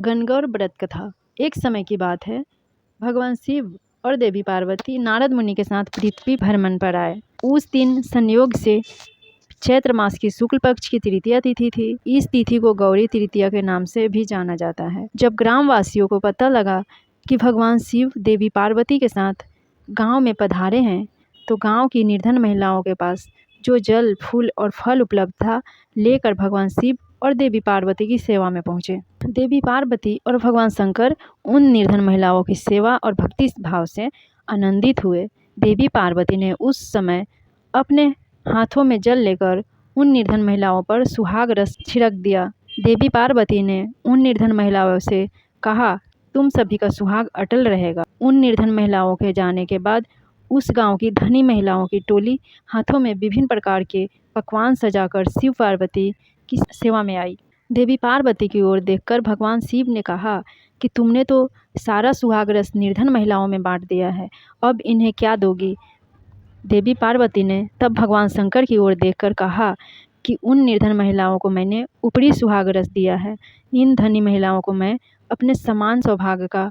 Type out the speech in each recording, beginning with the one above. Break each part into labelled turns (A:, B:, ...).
A: गणगौर व्रत कथा। एक समय की बात है, भगवान शिव और देवी पार्वती नारद मुनि के साथ पृथ्वी भ्रमण पर आए। उस दिन संयोग से चैत्र मास की शुक्ल पक्ष की तृतीया तिथि थी। इस तिथि को गौरी तृतीया के नाम से भी जाना जाता है। जब ग्रामवासियों को पता लगा कि भगवान शिव देवी पार्वती के साथ गांव में पधारे हैं, तो गांव की निर्धन महिलाओं के पास जो जल, फूल और फल उपलब्ध था, लेकर भगवान शिव और देवी पार्वती की सेवा में पहुंचे। देवी पार्वती और भगवान शंकर उन निर्धन महिलाओं की सेवा और भक्ति भाव से आनंदित हुए। देवी पार्वती ने उस समय अपने हाथों में जल लेकर उन निर्धन महिलाओं पर सुहाग रस छिड़क दिया। देवी पार्वती ने उन निर्धन महिलाओं से कहा, तुम सभी का सुहाग अटल रहेगा। उन निर्धन महिलाओं के जाने के बाद उस गांव की धनी महिलाओं की टोली हाथों में विभिन्न प्रकार के पकवान सजाकर शिव पार्वती की सेवा में आई। देवी पार्वती की ओर देखकर भगवान शिव ने कहा कि तुमने तो सारा सुहाग रस निर्धन महिलाओं में बांट दिया है, अब इन्हें क्या दोगी। देवी पार्वती ने तब भगवान शंकर की ओर देखकर कहा कि उन निर्धन महिलाओं को मैंने ऊपरी सुहाग रस दिया है, इन धनी महिलाओं को मैं अपने समान सौभाग्य का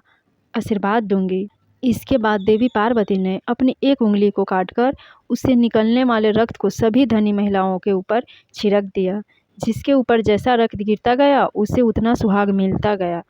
A: आशीर्वाद दूंगी। इसके बाद देवी पार्वती ने अपनी एक उंगली को काटकर उससे निकलने वाले रक्त को सभी धनी महिलाओं के ऊपर छिड़क दिया। जिसके ऊपर जैसा रक्त गिरता गया, उससे उतना सुहाग मिलता गया।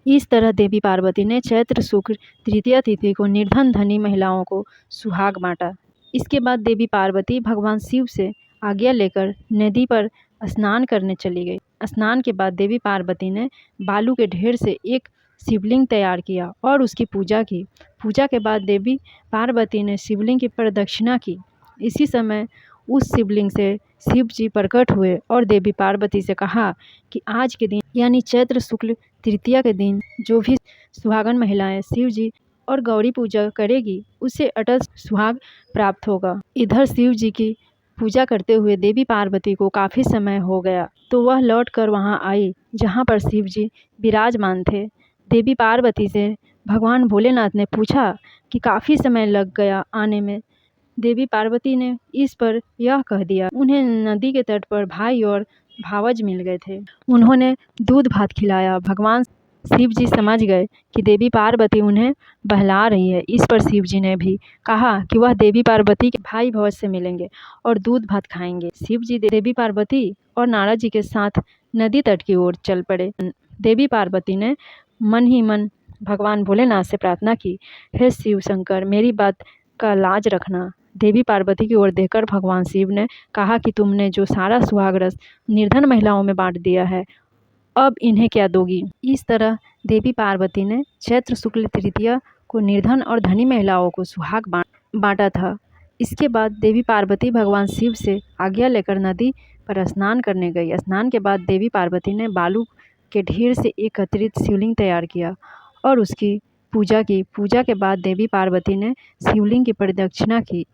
A: इस तरह देवी पार्वती ने चैत्र शुक्ल तृतीया तिथि को निर्धन धनी महिलाओं को सुहाग बांटा। इसके बाद देवी पार्वती भगवान शिव से आज्ञा लेकर नदी पर स्नान करने चली गई। स्नान के बाद देवी पार्वती ने बालू के ढेर से एक शिवलिंग तैयार किया और उसकी पूजा की। पूजा के बाद देवी पार्वती ने शिवलिंग की प्रदक्षिणा की। इसी समय उस शिवलिंग से शिव जी प्रकट हुए और देवी पार्वती से कहा कि आज के दिन यानी चैत्र शुक्ल तृतीया के दिन जो भी सुहागन महिलाएं शिव जी और गौरी पूजा करेगी, उसे अटल सुहाग प्राप्त होगा। इधर शिव जी की पूजा करते हुए देवी पार्वती को काफ़ी समय हो गया, तो वह लौटकर वहां आई जहां पर शिव जी विराजमान थे। देवी पार्वती से भगवान भोलेनाथ ने पूछा कि काफ़ी समय लग गया आने में। देवी पार्वती ने इस पर यह कह दिया, उन्हें नदी के तट पर भाई और भावज मिल गए थे, उन्होंने दूध भात खिलाया। भगवान शिव जी समझ गए कि देवी पार्वती उन्हें बहला रही है। इस पर शिव जी ने भी कहा कि वह देवी पार्वती के भाई भवज से मिलेंगे और दूध भात खाएंगे। शिव जी देवी पार्वती और नारद जी के साथ नदी तट की ओर चल पड़े। देवी पार्वती ने मन ही मन भगवान भोलेनाथ से प्रार्थना की, हे शिव शंकर, मेरी बात का लाज रखना। देवी पार्वती की ओर देखकर भगवान शिव ने कहा कि तुमने जो सारा सुहाग रस निर्धन महिलाओं में बांट दिया है, अब इन्हें क्या दोगी। इस तरह देवी पार्वती ने चैत्र शुक्ल तृतीया को निर्धन और धनी महिलाओं को सुहाग बांटा था। इसके बाद देवी पार्वती भगवान शिव से आज्ञा लेकर नदी पर स्नान करने गई। स्नान के बाद देवी पार्वती ने बालू के ढेर से एकत्रित शिवलिंग तैयार किया और उसकी पूजा की। पूजा के बाद देवी पार्वती ने शिवलिंग की प्रदक्षिणा की।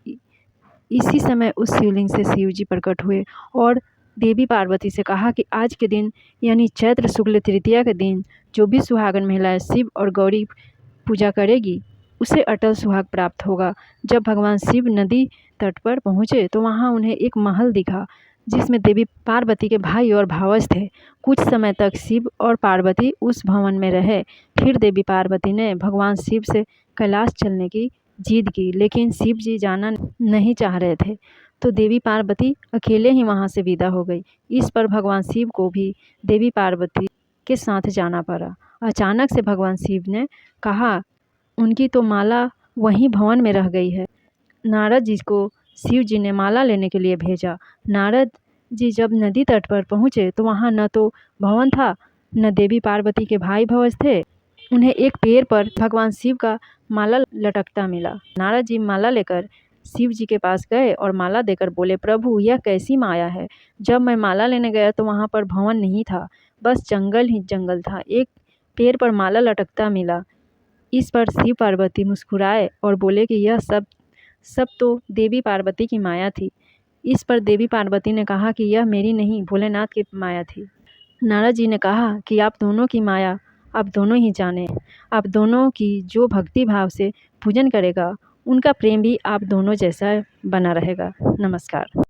A: इसी समय उस शिवलिंग से शिव जी प्रकट हुए और देवी पार्वती से कहा कि आज के दिन यानी चैत्र शुक्ल तृतीया के दिन जो भी सुहागन महिलाएं शिव और गौरी पूजा करेगी, उसे अटल सुहाग प्राप्त होगा। जब भगवान शिव नदी तट पर पहुँचे तो वहाँ उन्हें एक महल दिखा जिसमें देवी पार्वती के भाई और भावज थे। कुछ समय तक शिव और पार्वती उस भवन में रहे। फिर देवी पार्वती ने भगवान शिव से कैलाश चलने की जिद की, लेकिन शिव जी जाना नहीं चाह रहे थे, तो देवी पार्वती अकेले ही वहां से विदा हो गई। इस पर भगवान शिव को भी देवी पार्वती के साथ जाना पड़ा। अचानक से भगवान शिव ने कहा, उनकी तो माला वहीं भवन में रह गई है। नारद जी को शिव जी ने माला लेने के लिए भेजा। नारद जी जब नदी तट पर पहुँचे तो वहाँ न तो भवन था, न देवी पार्वती के भाई भवज थे। उन्हें एक पेड़ पर भगवान शिव का माला लटकता मिला। नारद जी माला लेकर शिव जी के पास गए और माला देकर बोले, प्रभु यह कैसी माया है। जब मैं माला लेने गया तो वहाँ पर भवन नहीं था, बस जंगल ही जंगल था, एक पेड़ पर माला लटकता मिला। इस पर शिव पार्वती मुस्कुराए और बोले कि यह सब तो देवी पार्वती की माया थी। इस पर देवी पार्वती ने कहा कि यह मेरी नहीं, भोलेनाथ की माया थी। नारद जी ने कहा कि आप दोनों की माया आप दोनों ही जाने। आप दोनों की जो भक्ति भाव से पूजन करेगा, उनका प्रेम भी आप दोनों जैसा बना रहेगा। नमस्कार।